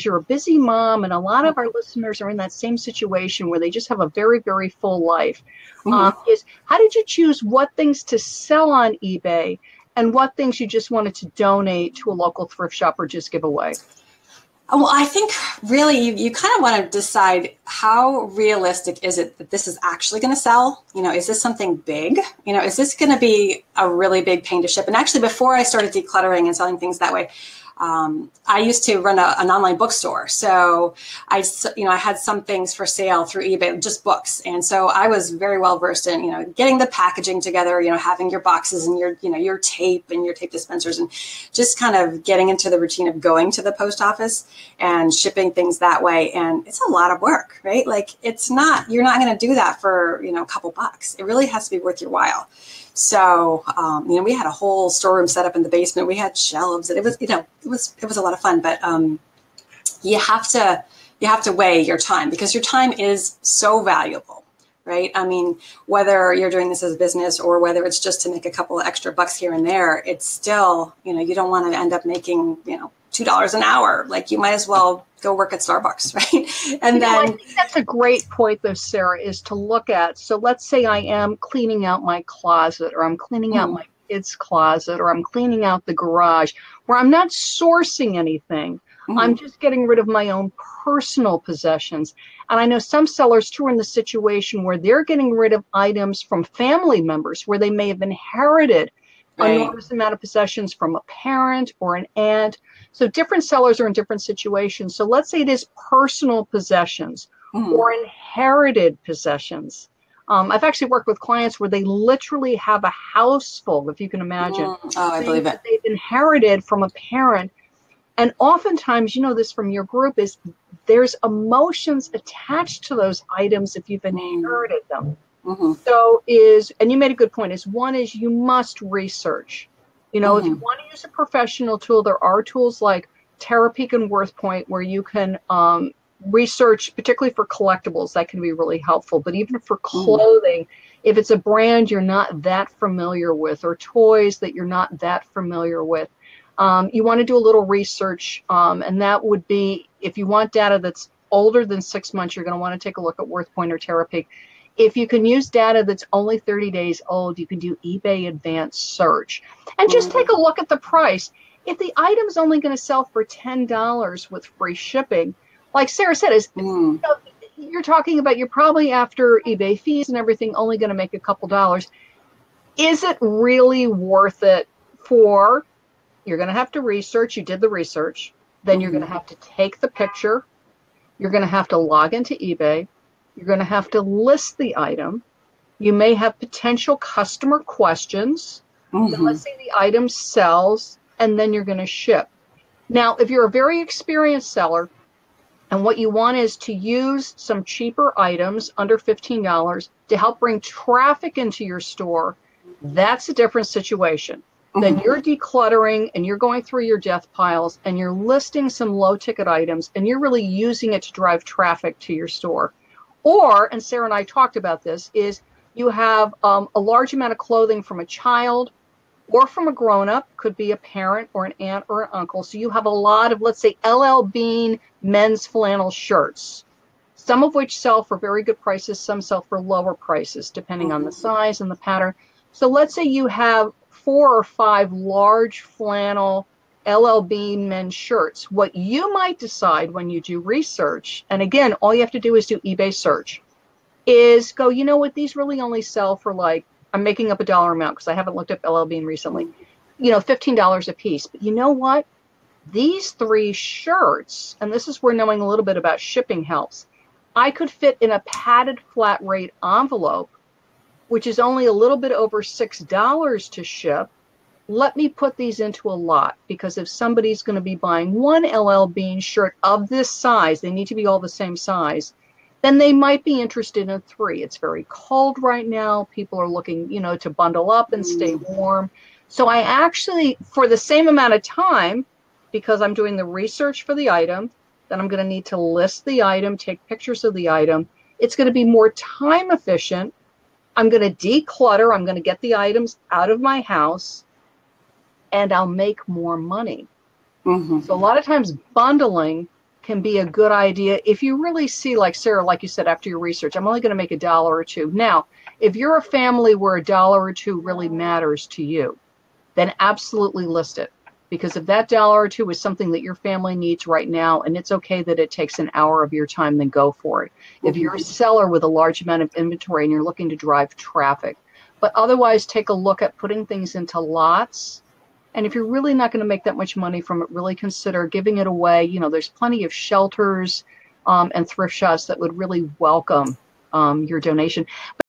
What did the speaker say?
you're a busy mom, and a lot of our listeners are in that same situation where they just have a very, very full life, is how did you choose what things to sell on eBay and what things you just wanted to donate to a local thrift shop or just give away? Well, I think really you kind of want to decide how realistic is it that this is actually going to sell? You know, is this something big? You know, is this going to be a really big pain to ship? And actually, before I started decluttering and selling things that way, I used to run an online bookstore. So I had some things for sale through eBay, just books. And so I was very well versed in, getting the packaging together, having your boxes and your tape and your tape dispensers, and just kind of getting into the routine of going to the post office and shipping things that way. And it's a lot of work, right? Like you're not going to do that for, a couple bucks. It really has to be worth your while. So, we had a whole storeroom set up in the basement. We had shelves, and it was a lot of fun. But you have to weigh your time, because your time is so valuable, right? I mean, whether you're doing this as a business or whether it's just to make a couple of extra bucks here and there, it's still, you don't want to end up making, $2 an hour. Like, you might as well go work at Starbucks, right? And then I think that's a great point, though, Sarah, is to look at. So let's say I am cleaning out my closet, or I'm cleaning out my kids' closet, or I'm cleaning out the garage, where I'm not sourcing anything. I'm just getting rid of my own personal possessions. And I know some sellers too are in the situation where they're getting rid of items from family members where they may have inherited an enormous amount of possessions from a parent or an aunt. So different sellers are in different situations. So let's say it is personal possessions or inherited possessions. I've actually worked with clients where they literally have a house full, if you can imagine. I believe it. That they've inherited from a parent. And oftentimes, this from your group, is there's emotions attached to those items if you've inherited them. So and you made a good point, one is you must research. If you want to use a professional tool, there are tools like Terrill and WorthPoint where you can research, particularly for collectibles. That can be really helpful. But even for clothing, if it's a brand you're not that familiar with, or toys that you're not that familiar with, you want to do a little research. And that would be, if you want data that's older than 6 months, you're going to want to take a look at WorthPoint or Terrill. If you can use data that's only 30 days old, you can do eBay advanced search and just take a look at the price. If the item's only going to sell for $10 with free shipping, like Sarah said, you're talking about, you're probably, after eBay fees and everything, only going to make a couple dollars. Is it really worth it? You're going to have to research. You did the research. Then you're going to have to take the picture. You're going to have to log into eBay. You're going to have to list the item. You may have potential customer questions. Then let's say the item sells, and then you're going to ship. Now, if you're a very experienced seller, and what you want is to use some cheaper items under $15 to help bring traffic into your store, that's a different situation. Then you're decluttering and you're going through your death piles and you're listing some low ticket items and you're really using it to drive traffic to your store. Or, and Sarah and I talked about this, is you have a large amount of clothing from a child or from a grown-up, could be a parent or an aunt or an uncle. So you have a lot of, let's say, LL Bean men's flannel shirts, some of which sell for very good prices, some sell for lower prices, depending on the size and the pattern. So let's say you have 4 or 5 large flannel LL Bean men's shirts. What you might decide when you do research, and again, all you have to do is do eBay search, is go, you know what, these really only sell for, like, I'm making up a dollar amount because I haven't looked up LL Bean recently, $15 a piece. But you know what? These 3 shirts, and this is where knowing a little bit about shipping helps, I could fit in a padded flat rate envelope, which is only a little bit over $6 to ship. Let me put these into a lot, because if somebody's going to be buying 1 LL Bean shirt of this size, they need to be all the same size, then they might be interested in 3. It's very cold right now. People are looking, to bundle up and stay warm. So I actually, for the same amount of time, because I'm doing the research for the item, then I'm going to need to list the item, take pictures of the item. It's going to be more time efficient. I'm going to declutter. I'm going to get the items out of my house, and I'll make more money. So a lot of times bundling can be a good idea if you really see, like Sarah, like you said, after your research, I'm only going to make $1 or $2. Now, if you're a family where $1 or $2 really matters to you, then absolutely list it. Because if that $1 or $2 is something that your family needs right now, and it's okay that it takes an hour of your time, then go for it. If you're a seller with a large amount of inventory and you're looking to drive traffic, but otherwise take a look at putting things into lots. And if you're really not going to make that much money from it, really consider giving it away. You know, there's plenty of shelters and thrift shops that would really welcome your donation.